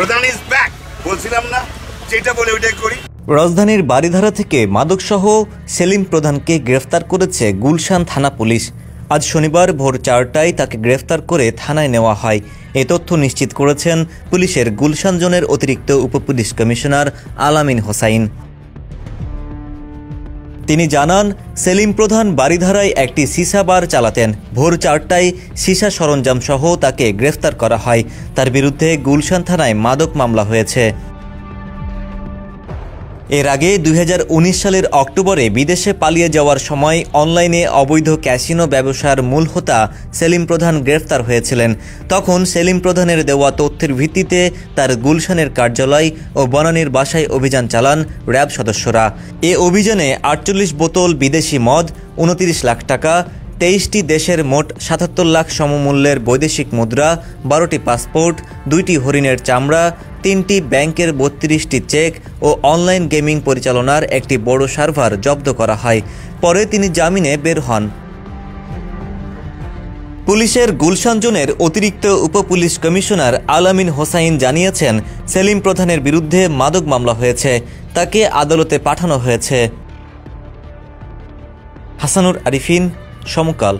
প্রধান is back বলছিলাম না, যেটা বলে ওইটাই করি। রাজধানীর বারিধারা থেকে মাদকসহ সেলিম প্রধানকে গ্রেফতার করেছে গুলশান থানা পুলিশ। আজ শনিবার ভোর 4টায় তাকে গ্রেফতার করে থানায় নেওয়া হয়। এ তথ্য নিশ্চিত করেছেন পুলিশের গুলশান জোনের অতিরিক্ত উপপুলিশ কমিশনার আলামিন হোসাইন। তিনি জানান, সেলিম প্রধান বারিধারায় একটি সিসা বার চালাতেন। ভোর 4টায় সিসা সরঞ্জাম সহ তাকে গ্রেফতার করা হয়। তার বিরুদ্ধে গুলশান থানায় মাদক মামলা হয়েছে। এর আগে 2019 সালের অক্টোবরে বিদেশে পালিয়ে যাওয়ার সময় অনলাইনে অবৈধ ক্যাসিনো ব্যবসার মূল হোতা সেলিম প্রধান গ্রেফতার হয়েছিলেন। তখন সেলিম প্রধানের দেওয়া তথ্যের ভিত্তিতে তার গুলশানের কার্যালয় ও বনানীর বাসায় অভিযান চালান র্যাব সদস্যরা। এ অভিযানে 48 বোতল বিদেশি মদ, 29 লাখ টাকা, 23টি দেশের মোট 77 লাখ সমমূল্যের বৈদেশিক মুদ্রা, 12টি পাসপোর্ট, 2টি হরিণের চামড়া, 3টি ব্যাংকের 32টি চেক ও অনলাইন গেমিং পরিচালনার একটি বড় সার্ভার জব্দ করা হয়। পরে তিনি জামিনে বের হন। পুলিশের গুলশান জোনের অতিরিক্ত উপপুলিশ কমিশনার আলামিন হোসাইন জানিয়েছেন, সেলিম প্রধানের বিরুদ্ধে মাদক মামলা হয়েছে, তাকে আদালতে পাঠানো হয়েছে। হাসানুর আরিফিন, সমকাল।